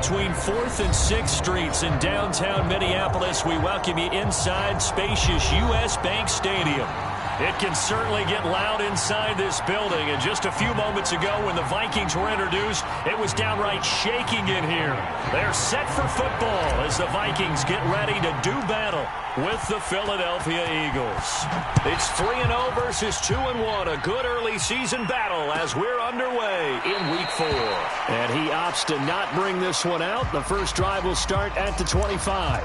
between 4th and 6th Streets in downtown Minneapolis. We welcome you inside spacious U.S. Bank Stadium. It can certainly get loud inside this building. And just a few moments ago when the Vikings were introduced, it was downright shaking in here. They're set for football as the Vikings get ready to do battle with the Philadelphia Eagles. It's 3-0 versus 2-1. A good early season battle as we're underway in Week 4. And he opts to not bring this one out. The first drive will start at the 25.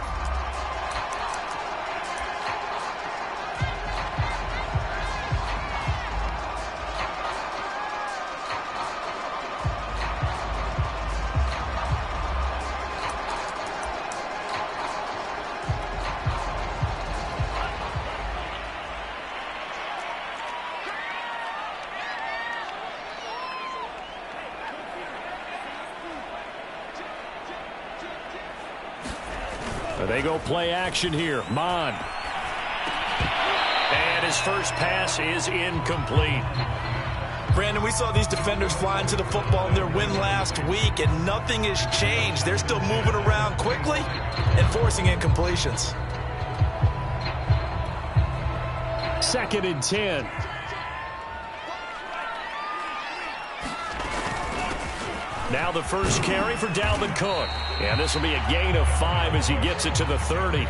They go play action here. Mon. And his first pass is incomplete. Brandon, we saw these defenders fly into the football in their win last week, and nothing has changed. They're still moving around quickly and forcing incompletions. 2nd and 10. Now the first carry for Dalvin Cook. And this will be a gain of 5 as he gets it to the 30.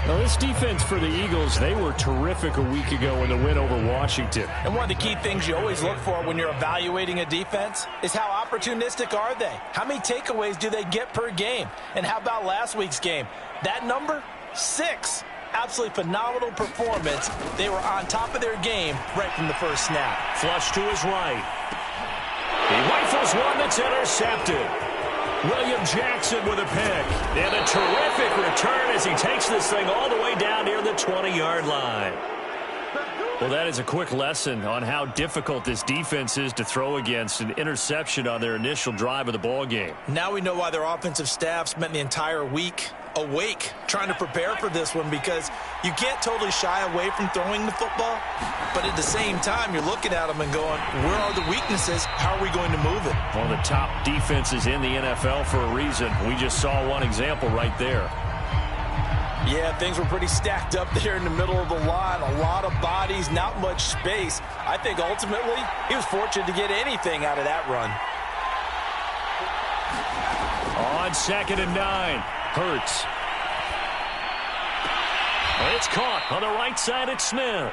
Now this defense for the Eagles, they were terrific a week ago in the win over Washington. And one of the key things you always look for when you're evaluating a defense is how opportunistic are they? How many takeaways do they get per game? And how about last week's game? That number, 6. Absolutely phenomenal performance. They were on top of their game right from the first snap. Flush to his right. He rifles one that's intercepted. William Jackson with a pick. And a terrific return as he takes this thing all the way down near the 20-yard line. Well, that is a quick lesson on how difficult this defense is to throw against. An interception on their initial drive of the ball game. Now we know why their offensive staff spent the entire week awake trying to prepare for this one, because you can't totally shy away from throwing the football, but at the same time you're looking at them and going, where are the weaknesses? How are we going to move it? One of the top defenses in the NFL for a reason. We just saw one example right there. Yeah, things were pretty stacked up there in the middle of the line. A lot of bodies, not much space. I think ultimately he was fortunate to get anything out of that run. On 2nd and 9. Hurts. It's caught on the right side at Smith.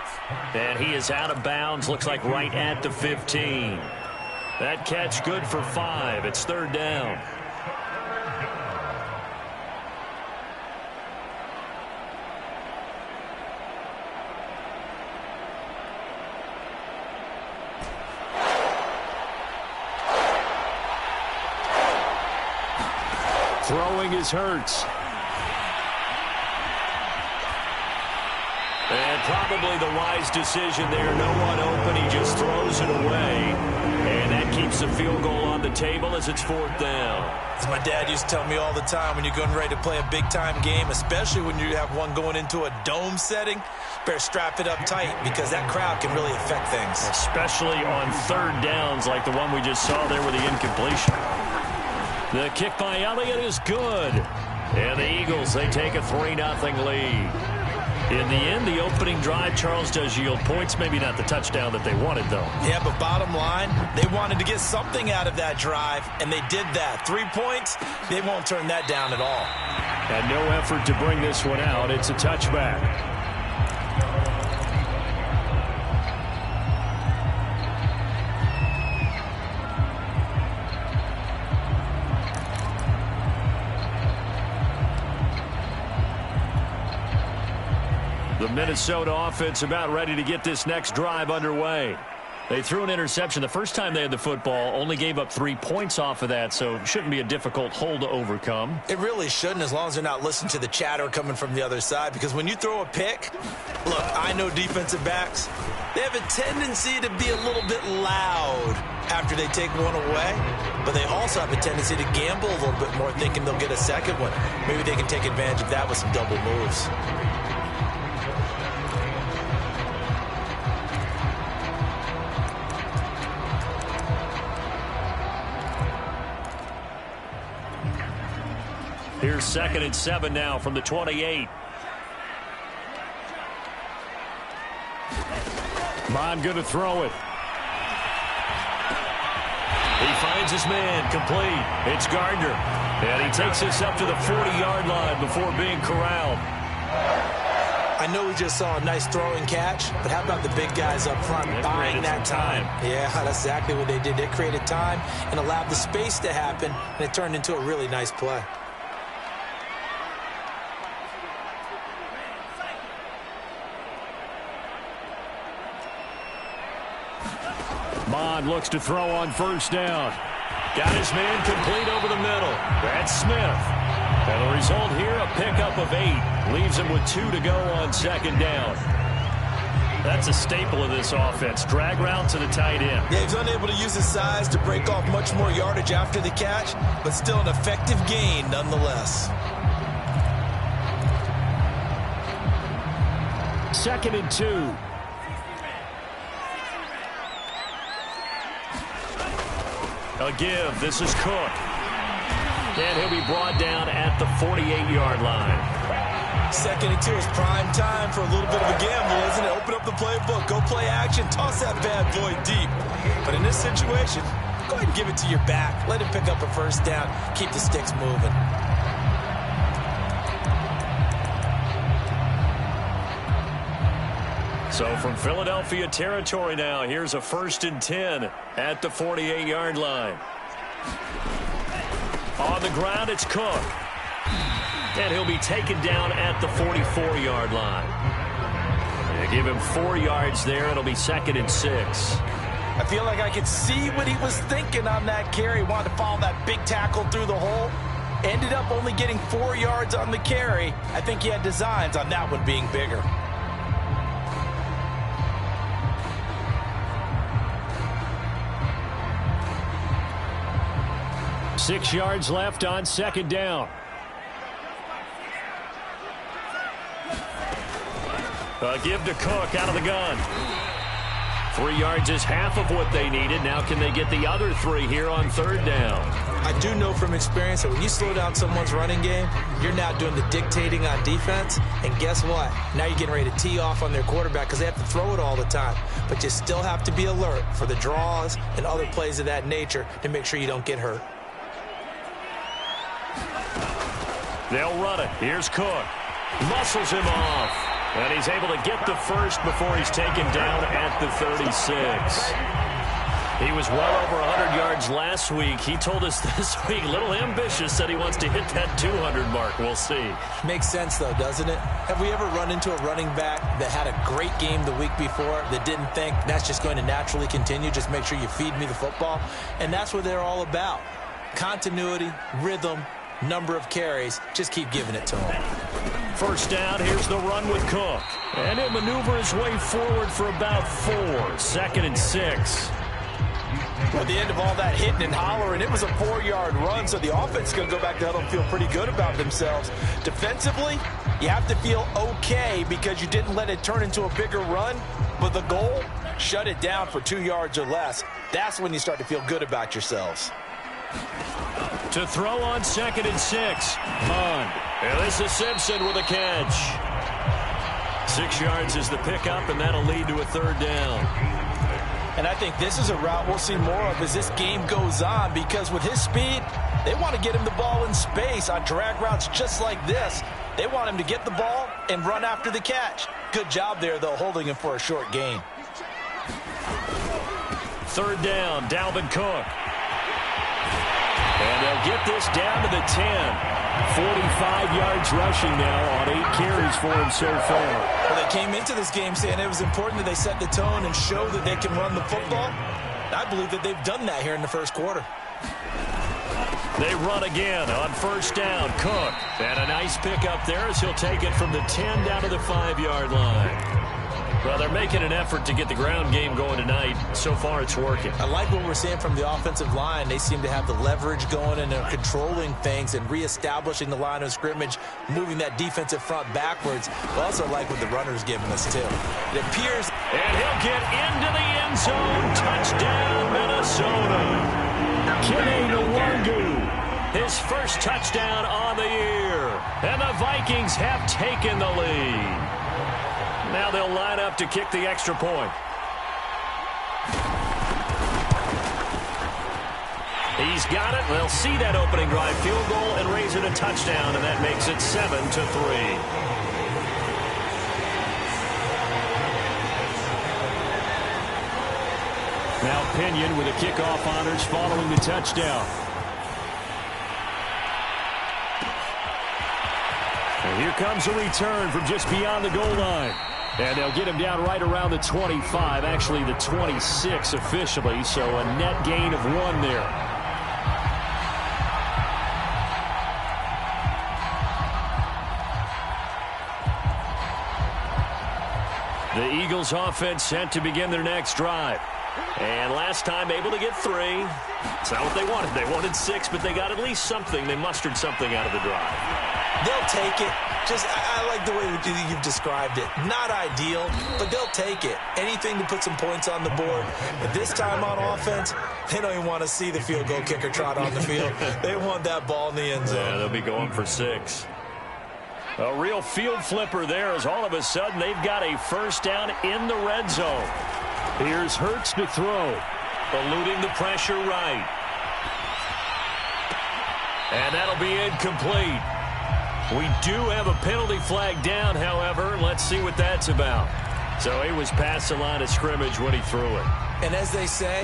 And he is out of bounds. Looks like right at the 15. That catch good for 5. It's 3rd down. Throwing is Hurts. And probably the wise decision there. No one open. He just throws it away. And that keeps the field goal on the table as it's 4th down. As my dad used to tell me all the time, when you're getting ready to play a big-time game, especially when you have one going into a dome setting, better strap it up tight because that crowd can really affect things. Especially on 3rd downs like the one we just saw there with the incompletion. The kick by Elliott is good. And the Eagles, they take a 3-0 lead. In the end, the opening drive, Charles, does yield points. Maybe not the touchdown that they wanted, though. Yeah, but bottom line, they wanted to get something out of that drive, and they did that. 3 points, they won't turn that down at all. And no effort to bring this one out. It's a touchback. The Minnesota offense about ready to get this next drive underway. They threw an interception the first time they had the football, only gave up 3 points off of that, so it shouldn't be a difficult hole to overcome. It really shouldn't, as long as they're not listening to the chatter coming from the other side, because when you throw a pick, look, I know defensive backs, they have a tendency to be a little bit loud after they take one away, but they also have a tendency to gamble a little bit more, thinking they'll get a second one. Maybe they can take advantage of that with some double moves. Here's 2nd and 7 now from the 28. Bond going to throw it. He finds his man, complete. It's Gardner. And he takes this up to the 40-yard line before being corralled. I know we just saw a nice throw and catch, but how about the big guys up front buying that time? Yeah, that's exactly what they did. They created time and allowed the space to happen, and it turned into a really nice play. Bond looks to throw on 1st down. Got his man complete over the middle. That's Smith. And the result here, a pickup of 8. Leaves him with 2 to go on 2nd down. That's a staple of this offense. Drag route to the tight end. Yeah, he's unable to use his size to break off much more yardage after the catch, but still an effective gain nonetheless. 2nd and 2. A give. This is Cook. And he'll be brought down at the 48-yard line. 2nd and 2 is prime time for a little bit of a gamble, isn't it? Open up the playbook. Go play action. Toss that bad boy deep. But in this situation, go ahead and give it to your back. Let him pick up a 1st down. Keep the sticks moving. So from Philadelphia territory now, here's a 1st and 10 at the 48-yard line. On the ground, it's Cook. And he'll be taken down at the 44-yard line. They give him 4 yards there. It'll be 2nd and 6. I feel like I could see what he was thinking on that carry. He wanted to follow that big tackle through the hole. Ended up only getting 4 yards on the carry. I think he had designs on that one being bigger. 6 yards left on 2nd down. A give to Cook out of the gun. 3 yards is half of what they needed. Now can they get the other 3 here on 3rd down? I do know from experience that when you slow down someone's running game, you're now doing the dictating on defense. And guess what? Now you're getting ready to tee off on their quarterback because they have to throw it all the time. But you still have to be alert for the draws and other plays of that nature to make sure you don't get hurt. They'll run it. Here's Cook. Muscles him off. And he's able to get the 1st before he's taken down at the 36. He was well over 100 yards last week. He told us this week, a little ambitious, said he wants to hit that 200 mark. We'll see. Makes sense, though, doesn't it? Have we ever run into a running back that had a great game the week before that didn't think that's just going to naturally continue? Just make sure you feed me the football. And that's what they're all about. Continuity, rhythm, number of carries. Just keep giving it to him. 1st down, here's the run with Cook. And he'll maneuver his way forward for about 4. 2nd and 6. At the end of all that hitting and hollering, it was a 4-yard run, so the offense is going to go back to huddle and feel pretty good about themselves. Defensively, you have to feel okay because you didn't let it turn into a bigger run, but the goal, shut it down for 2 yards or less. That's when you start to feel good about yourselves. To throw on 2nd and 6. Bond. And this is Simpson with a catch. 6 yards is the pickup, and that'll lead to a 3rd down. And I think this is a route we'll see more of as this game goes on because with his speed, they want to get him the ball in space on drag routes just like this. They want him to get the ball and run after the catch. Good job there, though, holding him for a short gain. 3rd down, Dalvin Cook. And they'll get this down to the 10. 45 yards rushing now on 8 carries for him so far. Well, they came into this game saying it was important that they set the tone and show that they can run the football. I believe that they've done that here in the 1st quarter. They run again on 1st down. Cook. And a nice pickup there as he'll take it from the 10 down to the 5-yard line. Well, they're making an effort to get the ground game going tonight. So far, it's working. I like what we're seeing from the offensive line. They seem to have the leverage going and they're controlling things and reestablishing the line of scrimmage, moving that defensive front backwards. I also like what the runner's giving us, too. It appears... And he'll get into the end zone. Touchdown, Minnesota. Kenny Nwangu. His first touchdown on the year. And the Vikings have taken the lead. Now they'll line up to kick the extra point. He's got it. They'll see that opening drive field goal and raise it a touchdown, and that makes it 7-3. Now Pinion with a kickoff honors following the touchdown. And here comes a return from just beyond the goal line. And they'll get him down right around the 25, actually the 26 officially, so a net gain of 1 there. The Eagles offense set to begin their next drive. And last time able to get 3. It's not what they wanted. They wanted 6, but they got at least something. They mustered something out of the drive. They'll take it. I like the way you've described it. Not ideal, but they'll take it. Anything to put some points on the board. But this time on offense, they don't even want to see the field goal kicker trot on the field. They want that ball in the end zone. Yeah, they'll be going for 6. A real field flipper there as all of a sudden they've got a first down in the red zone. Here's Hurts to throw. Eluding the pressure right. And that'll be incomplete. We do have a penalty flag down, however. Let's see what that's about. So he was past the line of scrimmage when he threw it. And as they say,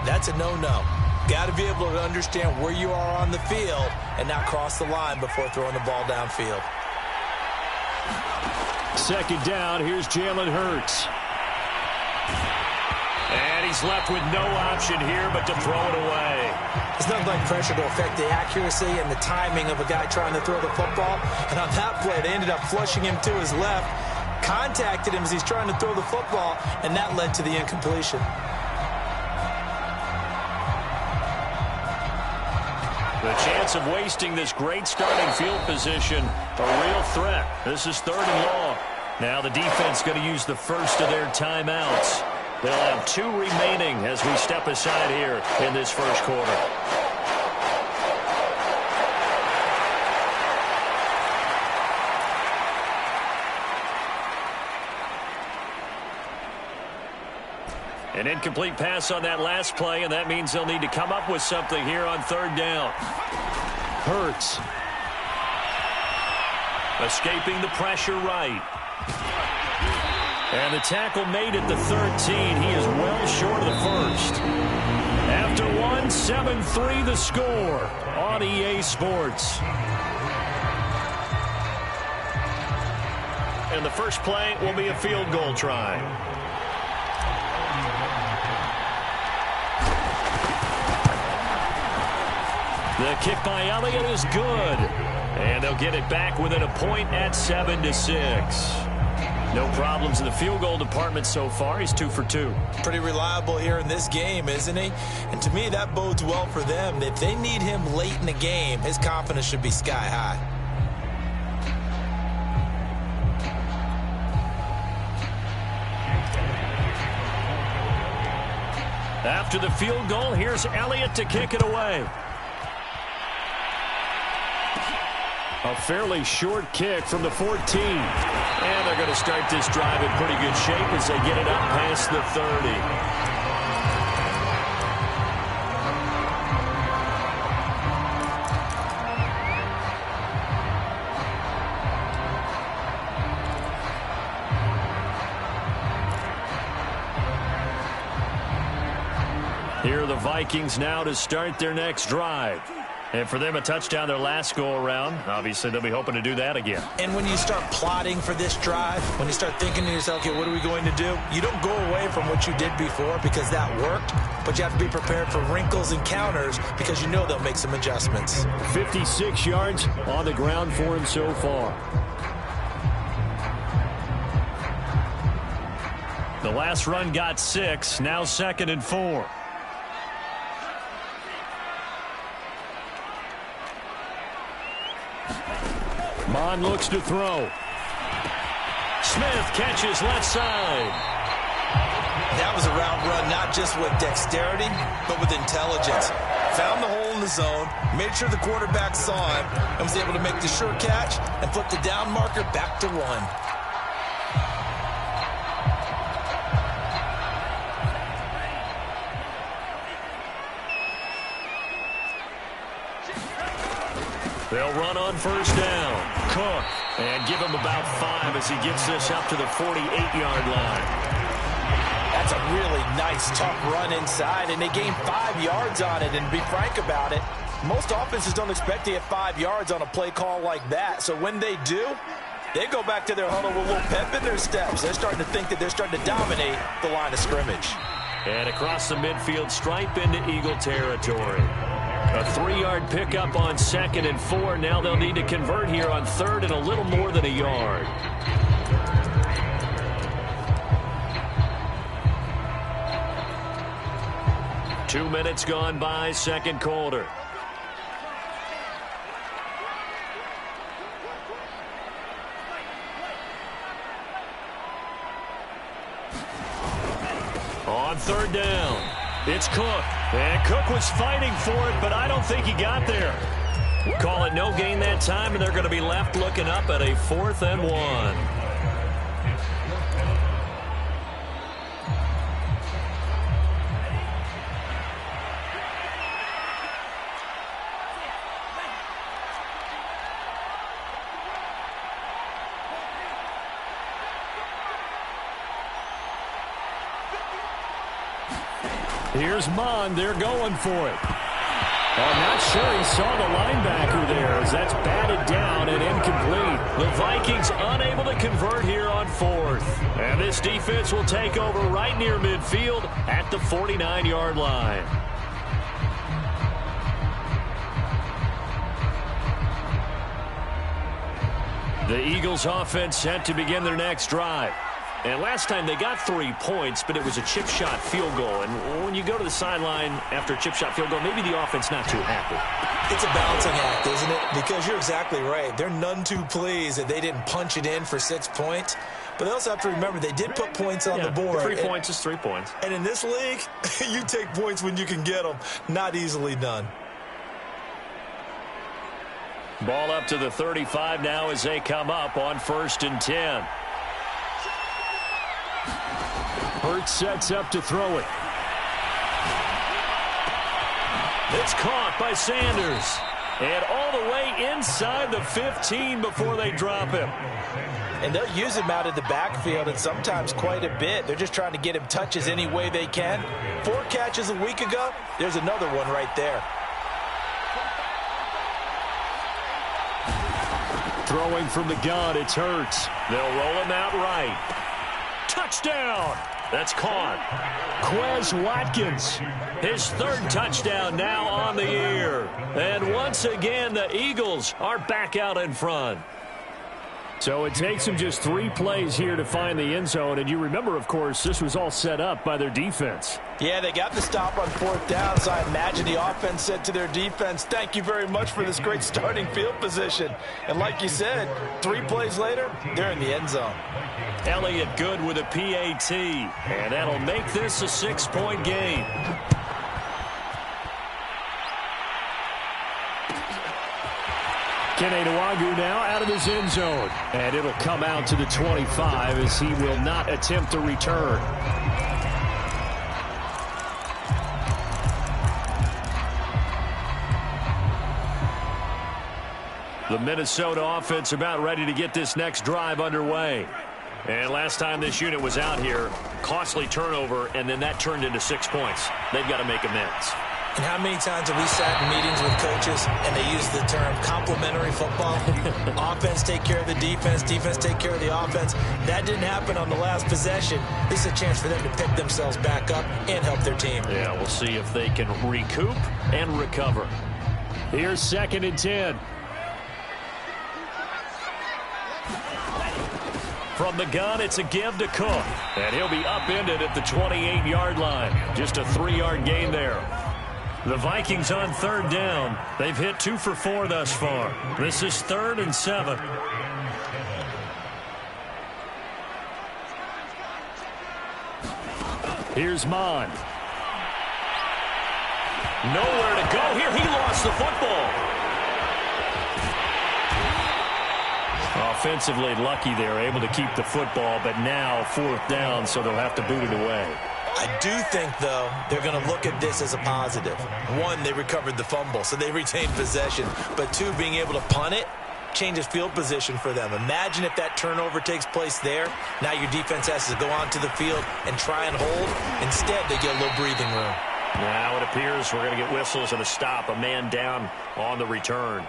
that's a no-no. Got to be able to understand where you are on the field and not cross the line before throwing the ball downfield. Second down, here's Jalen Hurts. And he's left with no option here but to throw it away. It's nothing like pressure to affect the accuracy and the timing of a guy trying to throw the football. And on that play, they ended up flushing him to his left, contacted him as he's trying to throw the football, and that led to the incompletion. The chance of wasting this great starting field position, a real threat. This is 3rd and long. Now the defense going to use the first of their timeouts. They'll have 2 remaining as we step aside here in this first quarter. An incomplete pass on that last play, and that means they'll need to come up with something here on 3rd down. Hurts. Escaping the pressure right. And the tackle made at the 13. He is well short of the first. After 1, 7-3 the score on EA Sports. And the first play will be a field goal try. The kick by Elliott is good. And they'll get it back within a point at 7-6. No problems in the field goal department so far. He's 2 for 2. Pretty reliable here in this game, isn't he? And to me, that bodes well for them. If they need him late in the game, his confidence should be sky high. After the field goal, here's Elliott to kick it away. A fairly short kick from the 14. And they're going to start this drive in pretty good shape as they get it up past the 30. Here are the Vikings now to start their next drive. And for them, a touchdown their last go-around. Obviously, they'll be hoping to do that again. And when you start plotting for this drive, when you start thinking to yourself, okay, what are we going to do? You don't go away from what you did before because that worked, but you have to be prepared for wrinkles and counters because you know they'll make some adjustments. 56 yards on the ground for him so far. The last run got 6, now 2nd and 4. Mon looks to throw. Smith catches left side. That was a route run, not just with dexterity, but with intelligence. Found the hole in the zone, made sure the quarterback saw him, and was able to make the sure catch and flip the down marker back to 1. They'll run on first down. Cook. And give him about 5 as he gets this up to the 48-yard line. That's a really nice, tough run inside, and they gain 5 yards on it. And to be frank about it, most offenses don't expect to get 5 yards on a play call like that. So when they do, they go back to their huddle with a little pep in their steps. They're starting to think that they're starting to dominate the line of scrimmage. And across the midfield stripe into Eagle territory. A 3-yard pickup on 2nd and 4. Now they'll need to convert here on 3rd and a little more than a yard. Two minutes gone by, second quarter. On 3rd down. It's Cook, and Cook was fighting for it, but I don't think he got there. Call it no gain that time, and they're going to be left looking up at a 4th and 1. Here's Mon. They're going for it. I'm not sure he saw the linebacker there as that's batted down and incomplete. The Vikings unable to convert here on 4th. And this defense will take over right near midfield at the 49-yard line. The Eagles offense set to begin their next drive. And last time they got 3 points, but it was a chip shot field goal. And when you go to the sideline after a chip shot field goal, maybe the offense not too happy. It's a balancing act, isn't it? Because you're exactly right. They're none too pleased that they didn't punch it in for 6 points. But they also have to remember they did put points on the board. 3 points is 3 points. And in this league, you take points when you can get them. Not easily done. Ball up to the 35 now as they come up on 1st and 10. Hurts sets up to throw it. It's caught by Sanders. And all the way inside the 15 before they drop him. And they'll use him out of the backfield, and sometimes quite a bit. They're just trying to get him touches any way they can. 4 catches a week ago. There's another one right there. Throwing from the gun, it's Hurts. They'll roll him out right. Touchdown! That's caught. Quez Watkins, his 3rd touchdown now on the year. And once again, the Eagles are back out in front. So it takes them just 3 plays here to find the end zone. And you remember, of course, this was all set up by their defense. Yeah, they got the stop on 4th down, so I imagine the offense said to their defense, thank you very much for this great starting field position. And like you said, 3 plays later, they're in the end zone. Elliott good with a PAT, and that'll make this a 6-point game. Kene Nwangwu now out of his end zone. And it'll come out to the 25 as he will not attempt to return. The Minnesota offense about ready to get this next drive underway. And last time this unit was out here, costly turnover, and then that turned into 6 points. They've got to make amends. And how many times have we sat in meetings with coaches and they use the term complementary football? Offense take care of the defense, defense take care of the offense. That didn't happen on the last possession. This is a chance for them to pick themselves back up and help their team. Yeah, we'll see if they can recoup and recover. Here's 2nd and 10. From the gun, it's a give to Cook. And he'll be upended at the 28-yard line. Just a 3-yard gain there. The Vikings on 3rd down. They've hit 2 for 4 thus far. This is 3rd and 7. Here's Mon. Nowhere to go here. He lost the football. Offensively lucky they're able to keep the football, but now 4th down, so they'll have to boot it away. I do think, though, they're going to look at this as a positive. 1, they recovered the fumble, so they retained possession. But 2, being able to punt it changes field position for them. Imagine if that turnover takes place there. Now your defense has to go onto the field and try and hold. Instead, they get a little breathing room. Now it appears we're going to get whistles and a stop. A man down on the return.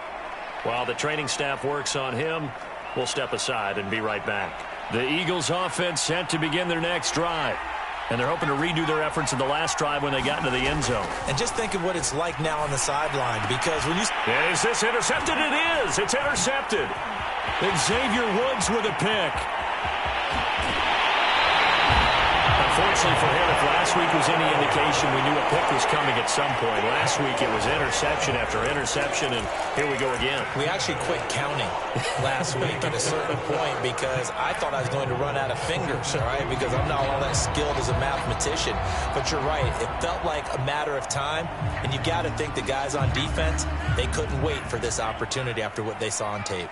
While the training staff works on him, we'll step aside and be right back. The Eagles offense set to begin their next drive. And they're hoping to redo their efforts in the last drive when they got into the end zone. And just think of what it's like now on the sideline, because when you... Is this intercepted? It is. It's intercepted. Xavier Woods with a pick. Unfortunately for him, if last week was any indication, we knew a pick was coming at some point. Last week it was interception after interception, and here we go again. We actually quit counting last week at a certain point because I thought I was going to run out of fingers, all right, because I'm not all that skilled as a mathematician. But you're right. It felt like a matter of time, and you got to think the guys on defense, they couldn't wait for this opportunity after what they saw on tape.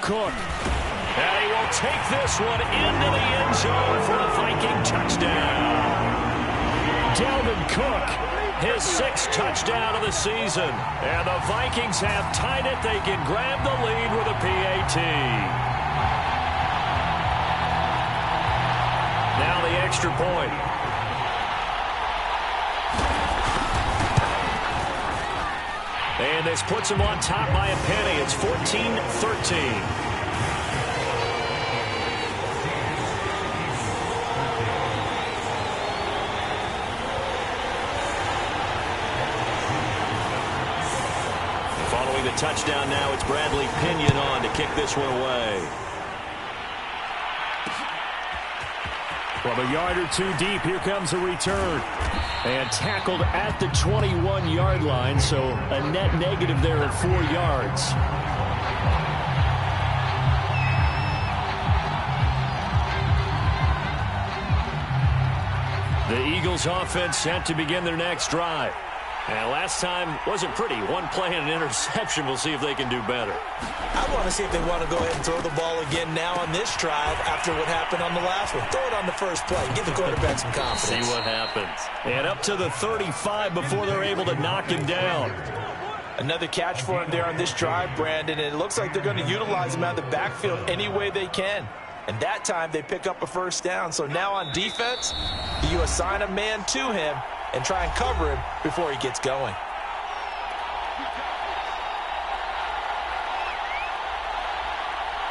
Cook. And he will take this one into the end zone for a Viking touchdown. Dalvin Cook, his 6th touchdown of the season. And the Vikings have tied it. They can grab the lead with a PAT. Now the extra point. And this puts them on top by a penny. It's 14-13. Following the touchdown now, it's Bradley Pinion on to kick this one away. From a yard or 2 deep, here comes a return. And tackled at the 21-yard line, so a net negative there of 4 yards. The Eagles offense set to begin their next drive. And last time wasn't pretty. 1 play and an interception. We'll see if they can do better. I want to see if they want to go ahead and throw the ball again now on this drive after what happened on the last one. Throw it on the first play. Give the quarterback some confidence. See what happens. And up to the 35 before they're able to knock him down. Another catch for him there on this drive, Brandon. And it looks like they're going to utilize him out of the backfield any way they can. And that time they pick up a first down. So now on defense, you assign a man to him and try and cover him before he gets going.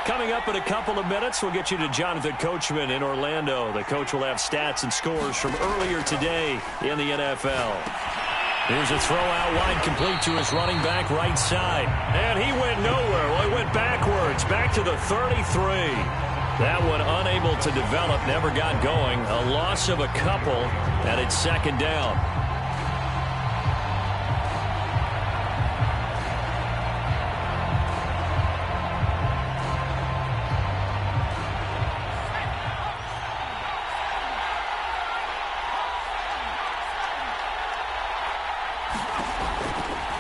Coming up in a couple of minutes, we'll get you to Jonathan Coachman in Orlando. The coach will have stats and scores from earlier today in the NFL. Here's a throw out wide, complete to his running back right side. And he went nowhere. Well, he went backwards, back to the 33. That one unable to develop, never got going. A loss of a couple, and it's 2nd down.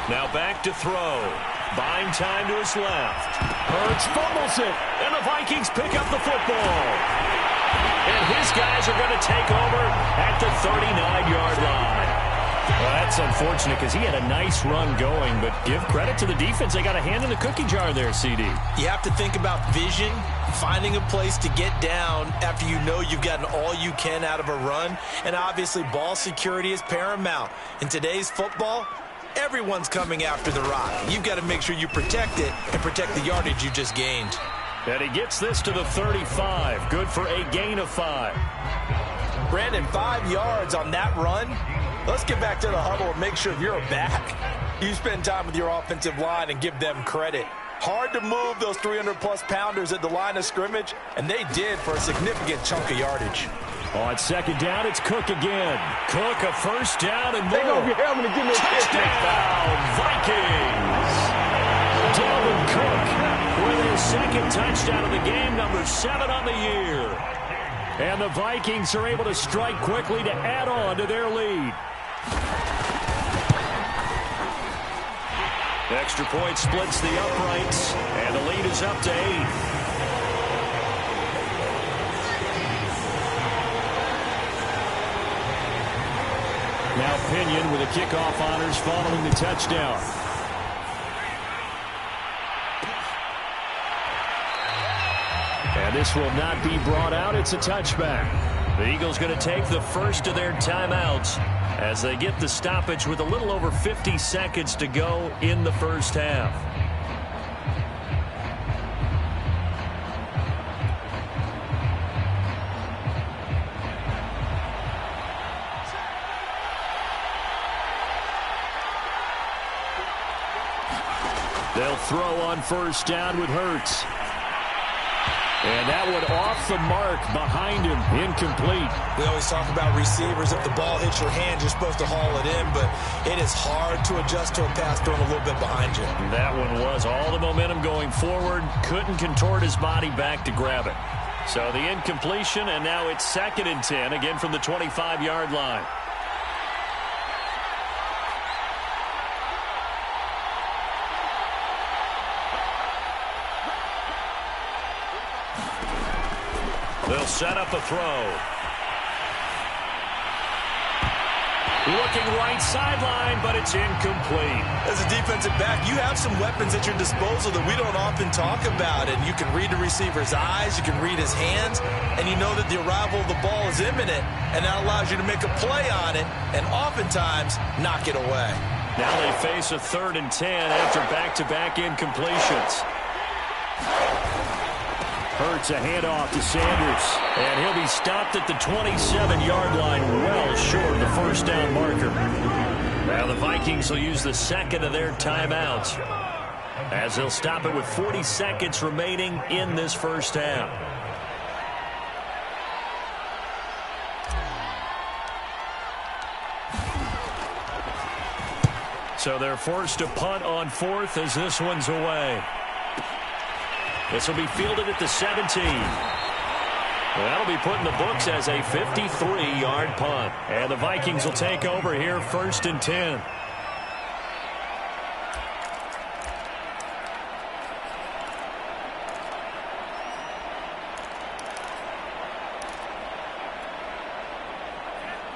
Now back to throw. Buying time to his left. Hurts fumbles it, and the Vikings pick up the football. And his guys are going to take over at the 39-yard line. Well, that's unfortunate because he had a nice run going, but give credit to the defense. They got a hand in the cookie jar there, CD. You have to think about vision, finding a place to get down after you know you've gotten all you can out of a run, and obviously ball security is paramount. In today's football, everyone's coming after the rock. You've got to make sure you protect it and protect the yardage you just gained. And he gets this to the 35. Good for a gain of 5. Brandon, 5 yards on that run. Let's get back to the huddle and make sure you're back. You spend time with your offensive line and give them credit. Hard to move those 300-plus pounders at the line of scrimmage, and they did for a significant chunk of yardage. On 2nd down, it's Cook again. Cook, a first down and more. They gonna be having to give me a touchdown, Vikings! Dalvin Cook with his 2nd touchdown of the game, number 7 on the year. And the Vikings are able to strike quickly to add on to their lead. Extra point splits the uprights, and the lead is up to 8. Now Pinion with the kickoff honors following the touchdown. And this will not be brought out. It's a touchback. The Eagles going to take the first of their timeouts as they get the stoppage with a little over 50 seconds to go in the first half. They'll throw on first down with Hurts. And that one off the mark behind him, incomplete. We always talk about receivers. If the ball hits your hand, you're supposed to haul it in, but it is hard to adjust to a pass thrown a little bit behind you. That one was all the momentum going forward. Couldn't contort his body back to grab it. So the incompletion, and now it's 2nd and 10, again from the 25-yard line. They'll set up a throw. Looking right sideline, but it's incomplete. As a defensive back, you have some weapons at your disposal that we don't often talk about. And you can read the receiver's eyes, you can read his hands, and you know that the arrival of the ball is imminent, and that allows you to make a play on it and oftentimes knock it away. Now they face a 3rd and 10 after back-to-back incompletions. Hurts a handoff to Sanders, and he'll be stopped at the 27-yard line, well short of the first down marker. Now the Vikings will use the 2nd of their timeouts as they'll stop it with 40 seconds remaining in this first half. So they're forced to punt on 4th as this one's away. This will be fielded at the 17. That'll be put in the books as a 53-yard punt. And the Vikings will take over here 1st and 10.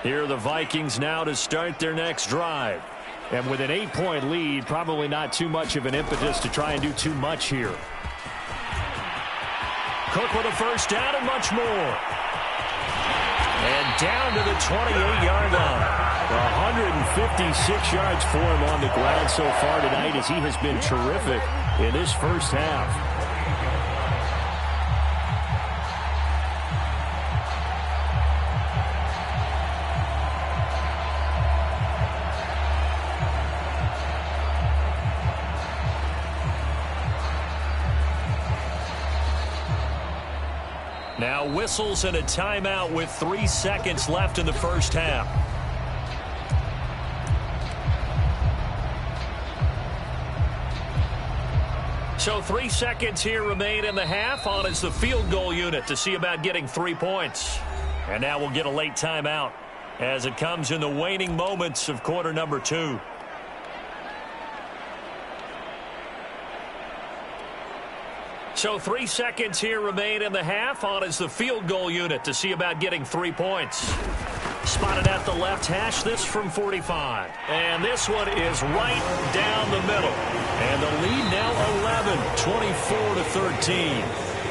Here are the Vikings now to start their next drive. And with an 8-point lead, probably not too much of an impetus to try and do too much here. Cook with a first down and much more. And down to the 28-yard line. 156 yards for him on the ground so far tonight as he has been terrific in this first half. Now whistles and a timeout with 3 seconds left in the first half. So 3 seconds here remain in the half. On is the field goal unit to see about getting 3 points. And now we'll get a late timeout as it comes in the waning moments of quarter number 2. So 3 seconds here remain in the half. On is the field goal unit to see about getting 3 points. Spotted at the left hash, this from 45. And this one is right down the middle. And the lead now 11, 24-13.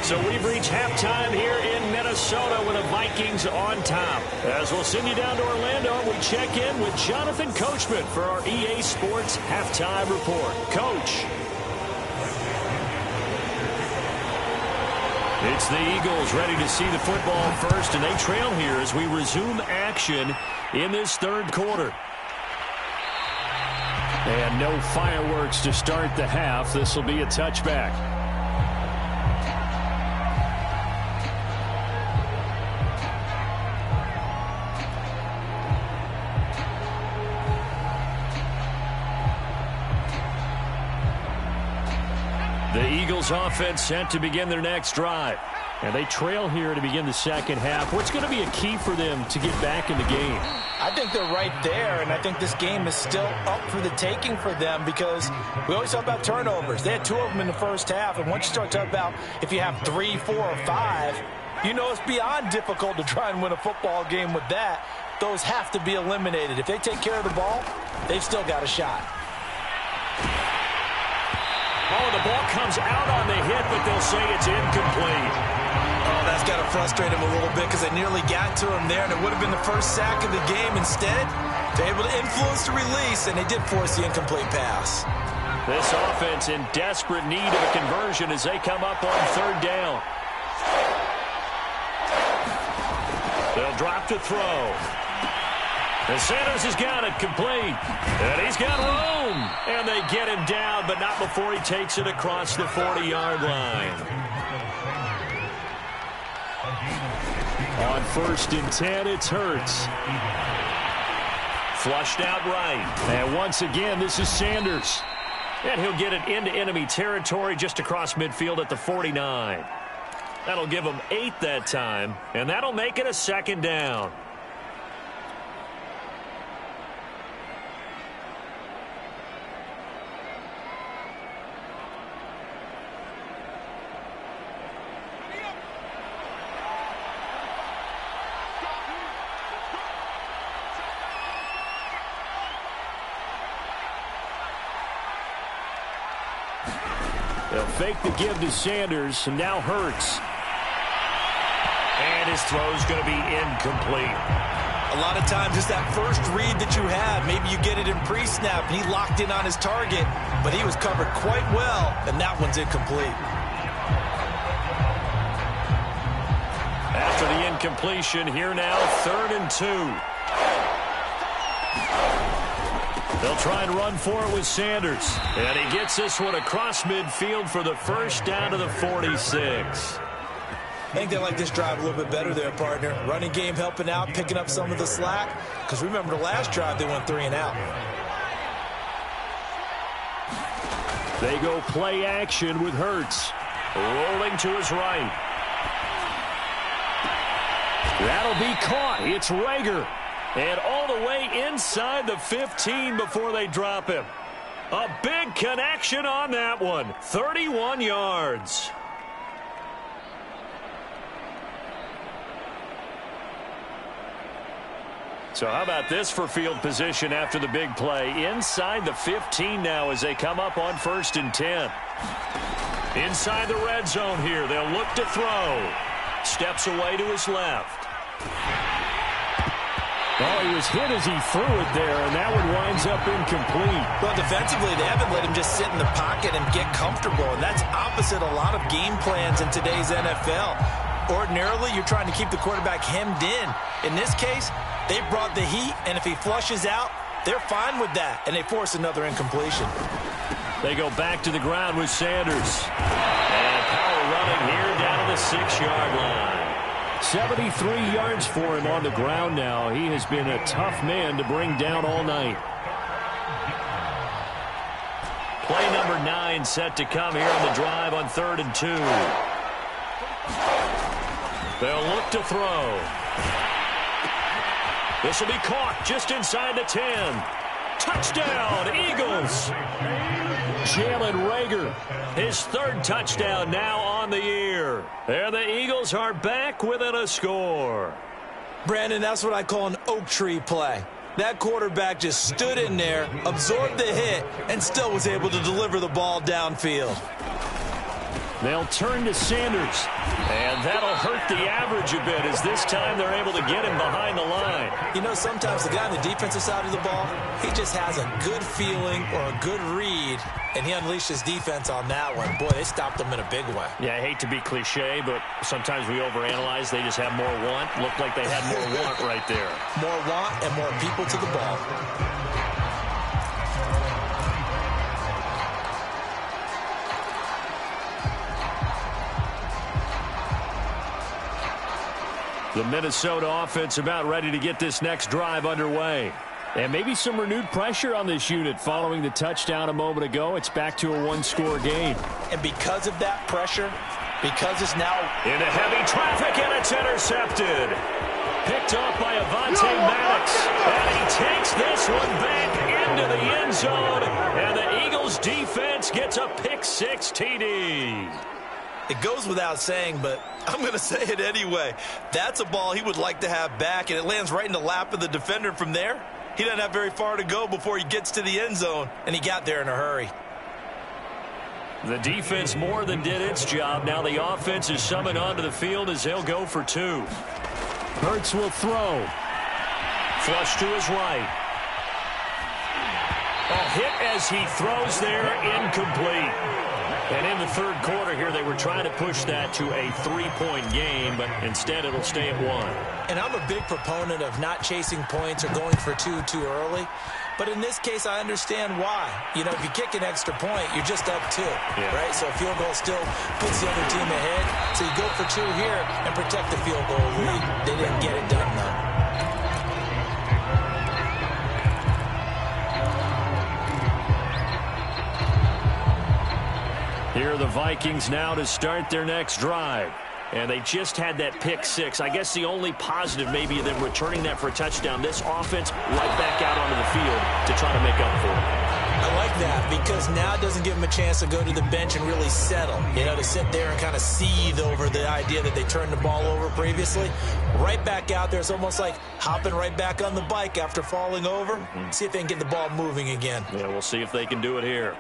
So we've reached halftime here in Minnesota with the Vikings on top. As we'll send you down to Orlando, we check in with Jonathan Coachman for our EA Sports Halftime Report. Coach. It's the Eagles ready to see the football first, and they trail here as we resume action in this third quarter. And no fireworks to start the half. This will be a touchback. The Eagles offense set to begin their next drive. And they trail here to begin the second half. What's going to be a key for them to get back in the game? I think they're right there, and I think this game is still up for the taking for them because we always talk about turnovers. They had 2 of them in the first half, and once you start talking about if you have 3, 4, or 5, you know it's beyond difficult to try and win a football game with that. Those have to be eliminated. If they take care of the ball, they've still got a shot. Oh, the ball comes out on the hit, but they'll say it's incomplete. Oh, that's got to frustrate him a little bit because they nearly got to him there, and it would have been the first sack of the game. Instead, they're able to influence the release, and they did force the incomplete pass. This offense in desperate need of a conversion as they come up on 3rd down. They'll drop to throw. And Sanders has got it complete. And he's got room. And they get him down, but not before he takes it across the 40-yard line. On 1st and 10, it's Hurts. Flushed out right. And once again, this is Sanders. And he'll get it into enemy territory just across midfield at the 49. That'll give him 8 that time, and that'll make it a 2nd down. They'll fake the give to Sanders, and now Hurts. And his throw's going to be incomplete. A lot of times it's that first read that you have. Maybe you get it in pre-snap, and he locked in on his target, but he was covered quite well, and that one's incomplete. After the incompletion, here now, 3rd and 2. They'll try and run for it with Sanders. And he gets this one across midfield for the 1st down to the 46. I think they like this drive a little bit better there, partner. Running game helping out, picking up some of the slack. Because remember the last drive, they went 3 and out. They go play action with Hurts. Rolling to his right. That'll be caught. It's Rager. And all the way inside the 15 before they drop him. A big connection on that one. 31 yards. So how about this for field position after the big play? Inside the 15 now as they come up on 1st and 10. Inside the red zone here. They'll look to throw. Steps away to his left. Oh, he was hit as he threw it there, and that one winds up incomplete. Well, defensively, they haven't let him just sit in the pocket and get comfortable, and that's opposite a lot of game plans in today's NFL. Ordinarily, you're trying to keep the quarterback hemmed in. In this case, they brought the heat, and if he flushes out, they're fine with that, and they force another incompletion. They go back to the ground with Sanders. And power running here down to the 6-yard line. 73 yards for him on the ground now. He has been a tough man to bring down all night. Play number 9 set to come here on the drive on 3rd and 2. They'll look to throw. This will be caught just inside the 10. Touchdown, Eagles. Jalen Rager, his 3rd touchdown now on the year. And the Eagles are back within a score. Brandon, that's what I call an oak tree play. That quarterback just stood in there, absorbed the hit, and still was able to deliver the ball downfield. They'll turn to Sanders, and that'll hurt the average a bit as this time they're able to get him behind the line. You know, sometimes the guy on the defensive side of the ball, he just has a good feeling or a good read, and he unleashed his defense on that one. Boy, they stopped him in a big way. Yeah, I hate to be cliche, but sometimes we overanalyze. They just have more want. Looked like they had more want right there. More want and more people to the ball. The Minnesota offense about ready to get this next drive underway. And maybe some renewed pressure on this unit following the touchdown a moment ago. It's back to a 1-score game. And because of that pressure, because it's now into heavy traffic, and it's intercepted. Picked off by Avonte Maddox. And he takes this one back into the end zone. And the Eagles defense gets a pick-6 TD. It goes without saying, but I'm going to say it anyway. That's a ball he would like to have back, and it lands right in the lap of the defender from there. He doesn't have very far to go before he gets to the end zone, and he got there in a hurry. The defense more than did its job. Now the offense is summoned onto the field as they'll go for 2. Hurts will throw. Flush to his right. A hit as he throws there, incomplete. And in the third quarter here, they were trying to push that to a 3-point game, but instead it'll stay at 1. And I'm a big proponent of not chasing points or going for 2 too early. But in this case, I understand why. You know, if you kick an extra point, you're just up 2, right? So a field goal still puts the other team ahead. So you go for 2 here and protect the field goal lead. They didn't get it done, though. Here are the Vikings now to start their next drive. And they just had that pick-6. I guess the only positive maybe of them returning that for a touchdown. This offense right back out onto the field to try to make up for it. I like that because now it doesn't give them a chance to go to the bench and really settle. You know, to sit there and kind of seethe over the idea that they turned the ball over previously. Right back out there. It's almost like hopping right back on the bike after falling over. See if they can get the ball moving again. Yeah, we'll see if they can do it here.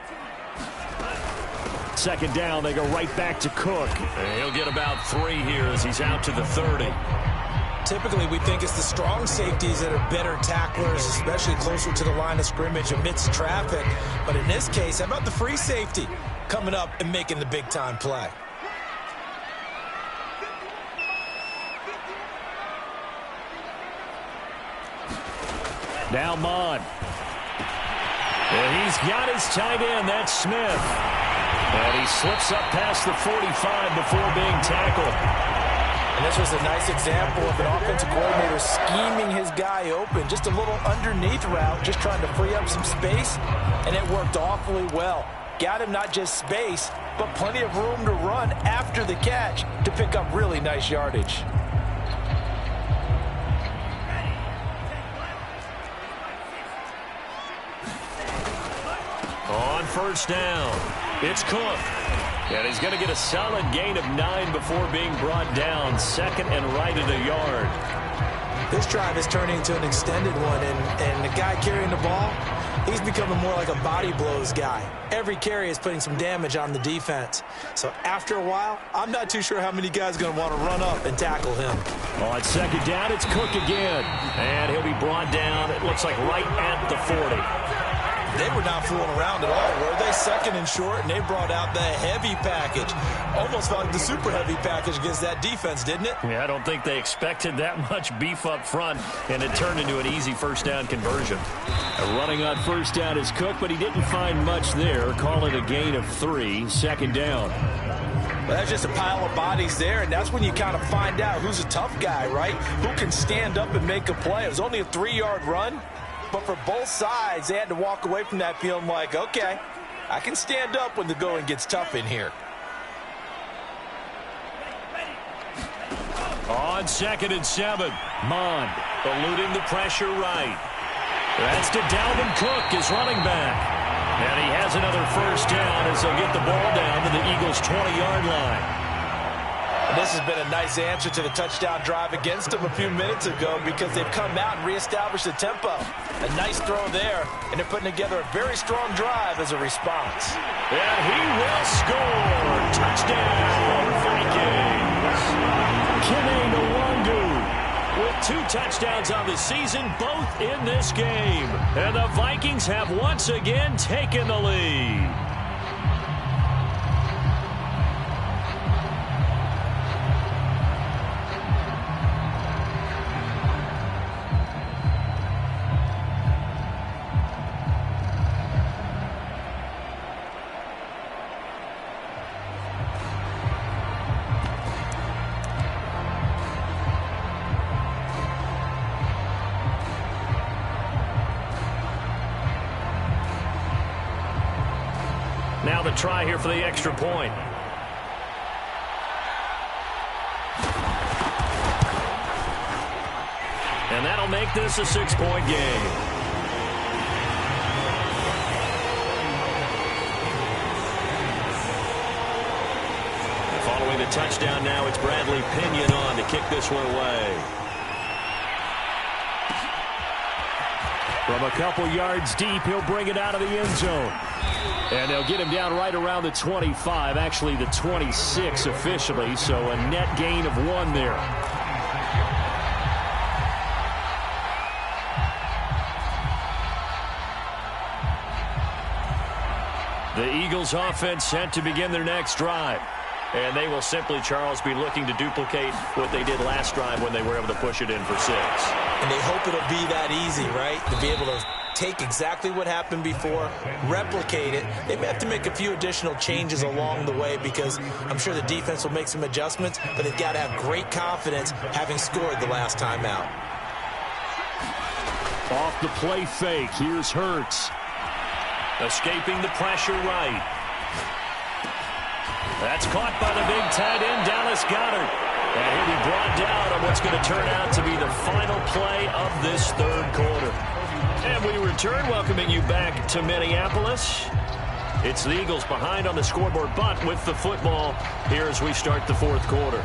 Second down, they go right back to Cook. And he'll get about 3 here as he's out to the 30. Typically, we think it's the strong safeties that are better tacklers, especially closer to the line of scrimmage amidst traffic. But in this case, how about the free safety coming up and making the big-time play? Now Mond. And he's got his tight end. That's Smith. And he slips up past the 45 before being tackled. And this was a nice example of an offensive coordinator scheming his guy open. Just a little underneath route, just trying to free up some space. And it worked awfully well. Got him not just space, but plenty of room to run after the catch to pick up really nice yardage. On first down, it's Cook. And he's going to get a solid gain of 9 before being brought down. Second and right at a yard. This drive is turning into an extended one, and the guy carrying the ball, he's becoming more like a body blows guy. Every carry is putting some damage on the defense. So after a while, I'm not too sure how many guys are going to want to run up and tackle him. On second down, it's Cook again. And he'll be brought down, it looks like right at the 40. They were not fooling around at all, were they? Second and short, and they brought out the heavy package. Almost felt like the super heavy package against that defense, didn't it? Yeah, I don't think they expected that much beef up front, and it turned into an easy first down conversion. Running on first down is Cook, but he didn't find much there. Call it a gain of 3, second down. Well, that's just a pile of bodies there, and that's when you kind of find out who's a tough guy, right? Who can stand up and make a play. It was only a 3-yard run. But for both sides, they had to walk away from that feeling like, okay, I can stand up when the going gets tough in here. On second and 7, Mond eluding the pressure right. That's to Dalvin Cook, his running back. And he has another first down as they'll get the ball down to the Eagles' 20-yard line. And this has been a nice answer to the touchdown drive against them a few minutes ago because they've come out and reestablished the tempo. A nice throw there, and they're putting together a very strong drive as a response. And he will score. Touchdown, Vikings. Kene Nwangu with 2 touchdowns on the season, both in this game. And the Vikings have once again taken the lead. Now the try here for the extra point. And that'll make this a 6-point game. Following the touchdown now, it's Bradley Pinion on to kick this one away. From a couple yards deep, he'll bring it out of the end zone. And they'll get him down right around the 25, actually the 26 officially, so a net gain of 1 there. The Eagles offense set to begin their next drive. And they will simply, Charles, be looking to duplicate what they did last drive when they were able to push it in for 6. And they hope it'll be that easy, right? To be able to take exactly what happened before, replicate it. They may have to make a few additional changes along the way because I'm sure the defense will make some adjustments, but they've got to have great confidence having scored the last time out. Off the play fake, here's Hurts. Escaping the pressure right. That's caught by the big tight end, Dallas Goedert. And he'll be brought down on what's going to turn out to be the final play of this third quarter. And we return, welcoming you back to Minneapolis. It's the Eagles behind on the scoreboard, but with the football here as we start the fourth quarter.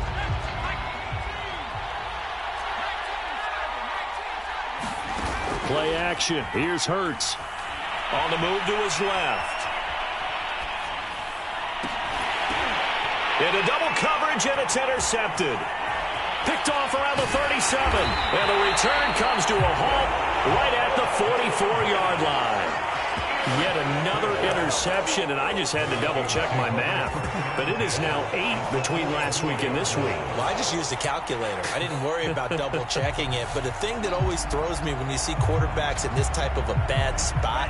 Play action. Here's Hurts. On the move to his left. Into double coverage, and it's intercepted. Picked off around the 37. And the return comes to a halt right at the 44-yard line. Yet another interception, and I just had to double-check my math. But it is now 8 between last week and this week. Well, I just used a calculator. I didn't worry about double-checking it. But the thing that always throws me when you see quarterbacks in this type of a bad spot,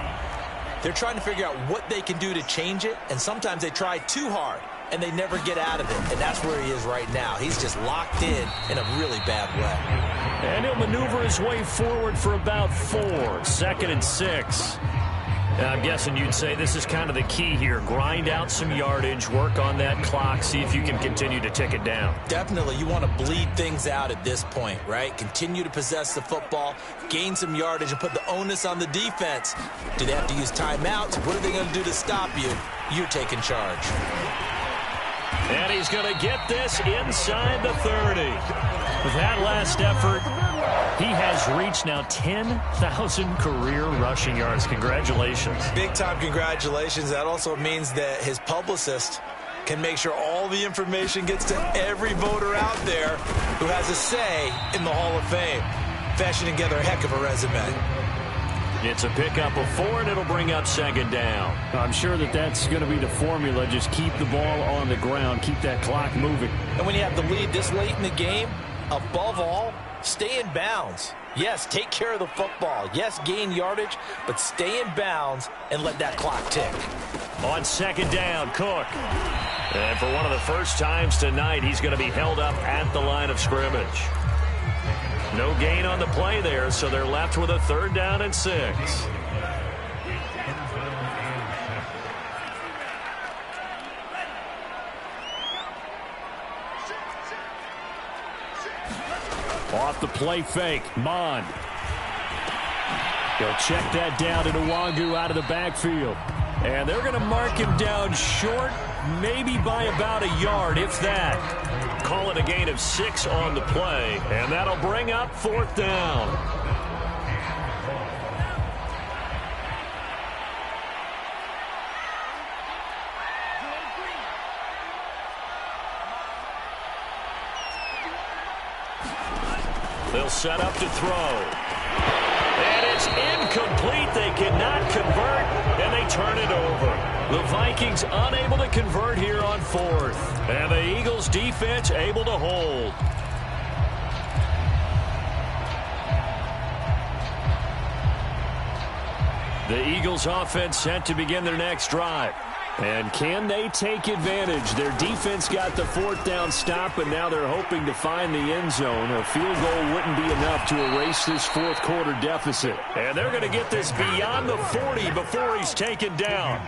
they're trying to figure out what they can do to change it, and sometimes they try too hard, and they never get out of it. And that's where he is right now. He's just locked in a really bad way. And he'll maneuver his way forward for about 4. 2nd and 6. And I'm guessing you'd say this is kind of the key here. Grind out some yardage, work on that clock, see if you can continue to tick it down. Definitely. You want to bleed things out at this point, right? Continue to possess the football, gain some yardage, and put the onus on the defense. Do they have to use timeouts? What are they going to do to stop you? You're taking charge. And he's going to get this inside the 30. With that last effort, he has reached now 10,000 career rushing yards. Congratulations. Big-time congratulations. That also means that his publicist can make sure all the information gets to every voter out there who has a say in the Hall of Fame. Fashioning together a heck of a resume. It's a pickup of 4, and it'll bring up 2nd down. I'm sure that's going to be the formula. Just keep the ball on the ground. Keep that clock moving. And when you have the lead this late in the game, above all, stay in bounds. Yes, take care of the football. Yes, gain yardage, but stay in bounds and let that clock tick. On 2nd down, Cook. And for one of the first times tonight, he's going to be held up at the line of scrimmage. No gain on the play there, so they're left with a 3rd down and 6. Off the play fake, Mond. He'll check that down to Nwangu out of the backfield. And they're going to mark him down short, maybe by about a yard, if that. Call it a gain of 6 on the play, and that'll bring up 4th down. They'll set up to throw. And it's incomplete. They cannot convert, and they turn it over. The Vikings unable to convert here on 4th. And the Eagles defense able to hold. The Eagles offense set to begin their next drive. And can they take advantage? Their defense got the 4th down stop, and now they're hoping to find the end zone. A field goal wouldn't be enough to erase this 4th quarter deficit. And they're going to get this beyond the 40 before he's taken down.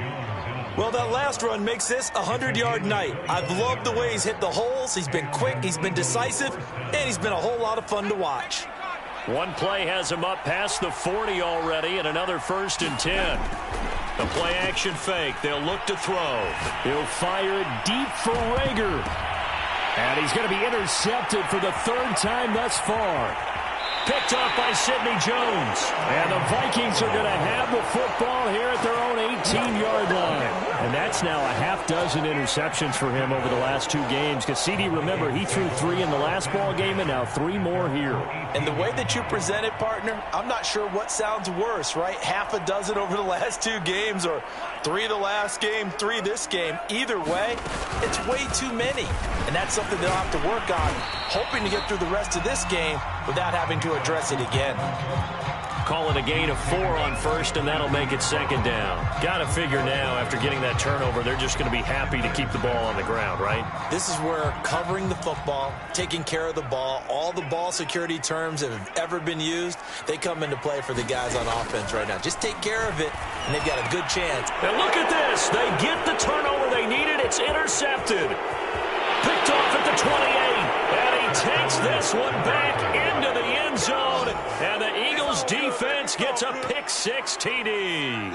Well, that last run makes this a 100-yard night. I've loved the way he's hit the holes. He's been quick, he's been decisive, and he's been a whole lot of fun to watch. One play has him up past the 40 already, and another 1st and 10. The play action fake. They'll look to throw. He'll fire it deep for Rager. And he's going to be intercepted for the 3rd time thus far. Picked off by Sidney Jones. And the Vikings are going to have the football here at their own 18-yard line. And that's now a half dozen interceptions for him over the last 2 games. Because CD, remember, he threw 3 in the last ball game and now 3 more here. And the way that you present it, partner, I'm not sure what sounds worse, right? Half a dozen over the last 2 games or 3 the last game, 3 this game. Either way, it's way too many. And that's something they'll have to work on, hoping to get through the rest of this game without having to address it again. Call it a gain of 4 on 1st, and that'll make it 2nd down. Got to figure now, after getting that turnover, they're just going to be happy to keep the ball on the ground, right? This is where covering the football, taking care of the ball, all the ball security terms that have ever been used, they come into play for the guys on offense right now. Just take care of it, and they've got a good chance. And look at this. They get the turnover they needed. It's intercepted. Picked off at the 28. And he takes this one back into the end zone. And the Eagles defense gets a pick-6 TD.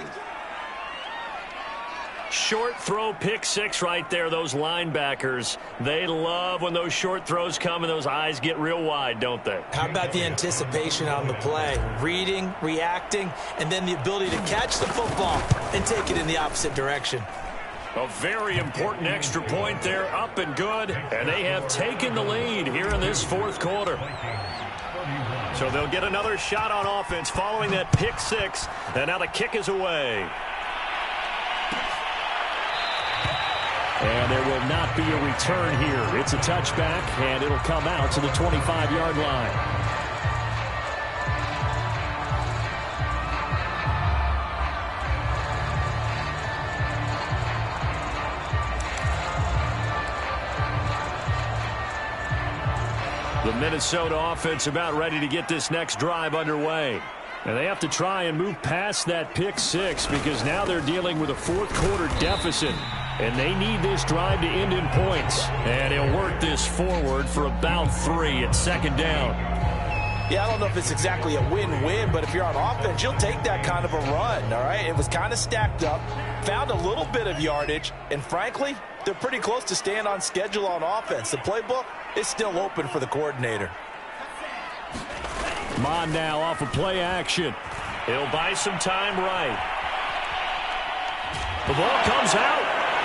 Short throw pick-6 right there. Those linebackers, they love when those short throws come and those eyes get real wide, don't they? How about the anticipation on the play? Reading, reacting, and then the ability to catch the football and take it in the opposite direction. A very important extra point there, up and good. And they have taken the lead here in this 4th quarter. So they'll get another shot on offense following that pick-6. And now the kick is away. And there will not be a return here. It's a touchback, and it'll come out to the 25-yard line. The Minnesota offense about ready to get this next drive underway. And they have to try and move past that pick-6 because now they're dealing with a 4th quarter deficit. And they need this drive to end in points. And he'll work this forward for about 3 at 2nd down. Yeah, I don't know if it's exactly a win-win, but if you're on offense, you'll take that kind of a run, all right? It was kind of stacked up, found a little bit of yardage, and frankly, they're pretty close to staying on schedule on offense. The playbook is still open for the coordinator. Mon now off of play action. He'll buy some time right. The ball comes out,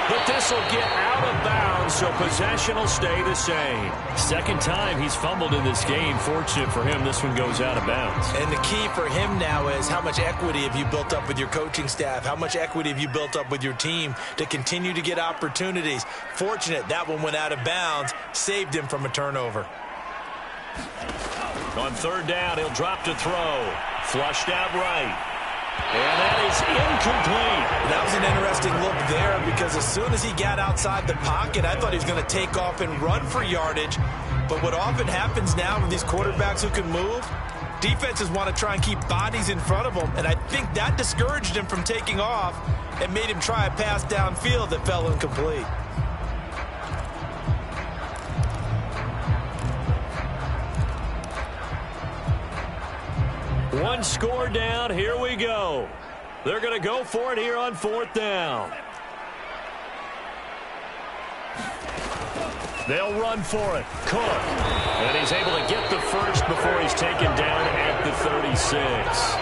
but this will get out of bounds, so possession will stay the same. 2nd time he's fumbled in this game. Fortunate for him, this one goes out of bounds. And the key for him now is how much equity have you built up with your coaching staff? How much equity have you built up with your team to continue to get opportunities? Fortunate that one went out of bounds, saved him from a turnover. On 3rd down, he'll drop to throw. Flushed out right. And that is incomplete. That was an interesting look there because as soon as he got outside the pocket, I thought he was going to take off and run for yardage. But what often happens now with these quarterbacks who can move, defenses want to try and keep bodies in front of them. And I think that discouraged him from taking off and made him try a pass downfield that fell incomplete. One score down. Here we go. They're going to go for it here on 4th down. They'll run for it. Cook. And he's able to get the first before he's taken down at the 36.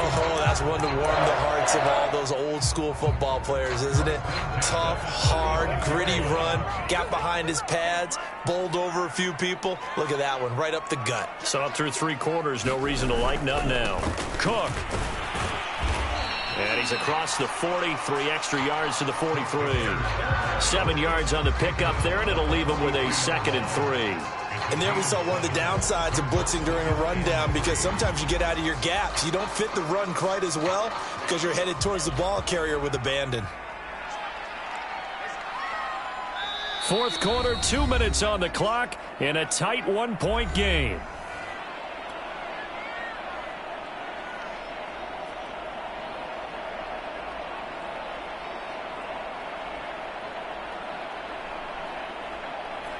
Oh, that's one to warm the hearts of all those old school football players, isn't it? Tough, hard, gritty run. Got behind his pads, bowled over a few people. Look at that one, right up the gut. Saw it through 3 quarters. No reason to lighten up now. Cook. And he's across the 40, 3 extra yards to the 43. 7 yards on the pickup there, and it'll leave him with a 2nd and 3. And there we saw one of the downsides of blitzing during a rundown because sometimes you get out of your gaps. You don't fit the run quite as well because you're headed towards the ball carrier with abandon. 4th quarter, 2 minutes on the clock in a tight 1-point game.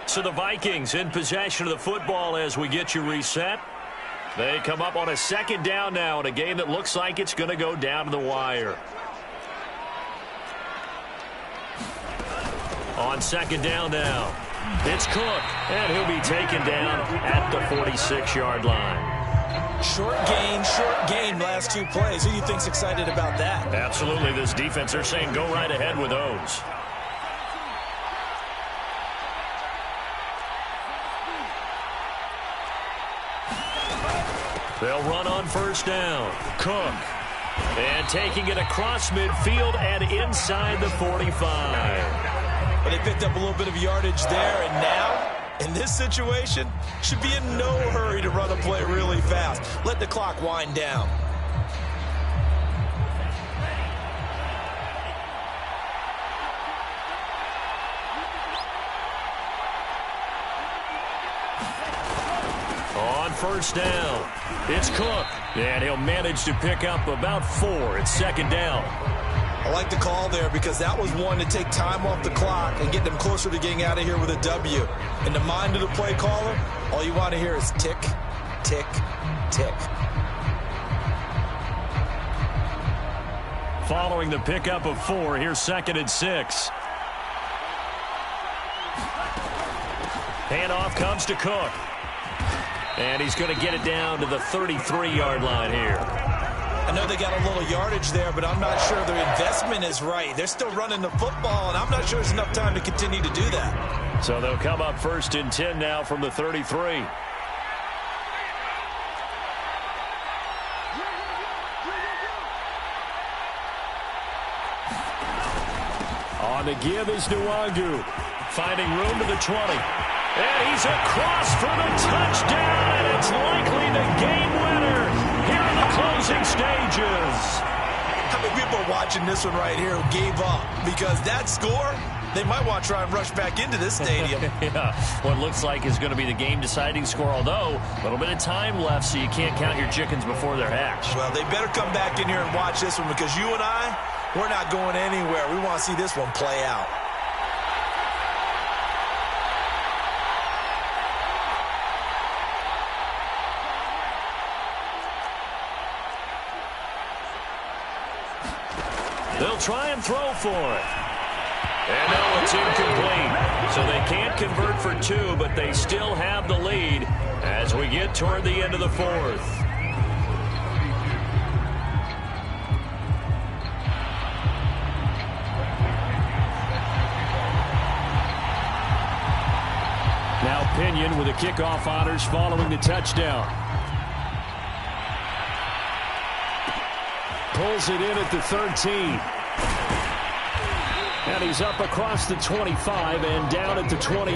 So the Vikings in possession of the football as we get you reset. They come up on a second down now in a game that looks like it's going to go down to the wire. On second down now, it's Cook, and he'll be taken down at the 46-yard line. Short gain last two plays. Who do you think's excited about that? Absolutely. This defense, they're saying go right ahead with those. They'll run on first down. Cook. And taking it across midfield and inside the 45. Well, they picked up a little bit of yardage there, and now, in this situation, should be in no hurry to run a play really fast. Let the clock wind down. On first down, it's Cook, and he'll manage to pick up about 4 at second down. I like the call there because that was one to take time off the clock and get them closer to getting out of here with a W. In the mind of the play caller, all you want to hear is tick, tick, tick. Following the pickup of 4, here's 2nd and 6. Handoff comes to Cook. And he's going to get it down to the 33-yard line here. I know they got a little yardage there, but I'm not sure their investment is right. They're still running the football, and I'm not sure there's enough time to continue to do that. So they'll come up 1st and 10 now from the 33. On the give is Nwangu, finding room to the 20. And he's across for the touchdown, and it's likely the game winner here in the closing stages. How many people are watching this one right here who gave up? Because that score, they might want to try and rush back into this stadium. Yeah, what looks like is going to be the game-deciding score, although a little bit of time left, so you can't count your chickens before they're hatched. Well, they better come back in here and watch this one because you and I, we're not going anywhere. We want to see this one play out. They'll try and throw for it. And no, it's incomplete. So they can't convert for 2, but they still have the lead as we get toward the end of the 4th. Now Pinion with the kickoff honors following the touchdown. Pulls it in at the 13. And he's up across the 25 and down at the 28.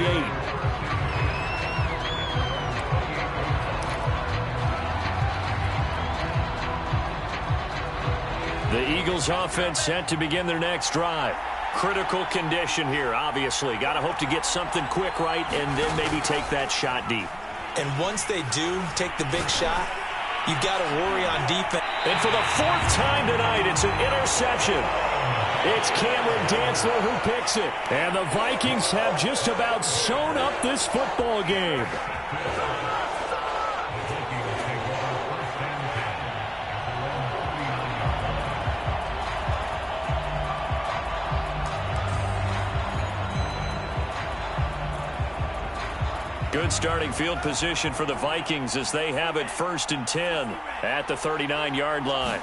The Eagles offense set to begin their next drive. Critical condition here, obviously. Got to hope to get something quick right and then maybe take that shot deep. And once they do take the big shot, you've got to worry on defense. And for the 4th time tonight, it's an interception. It's Cameron Dantzler who picks it. And the Vikings have just about sewn up this football game. Good starting field position for the Vikings as they have it 1st and 10 at the 39-yard line.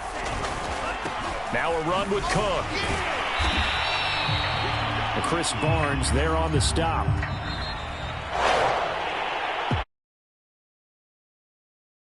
Now a run with Cook. And Chris Barnes there on the stop.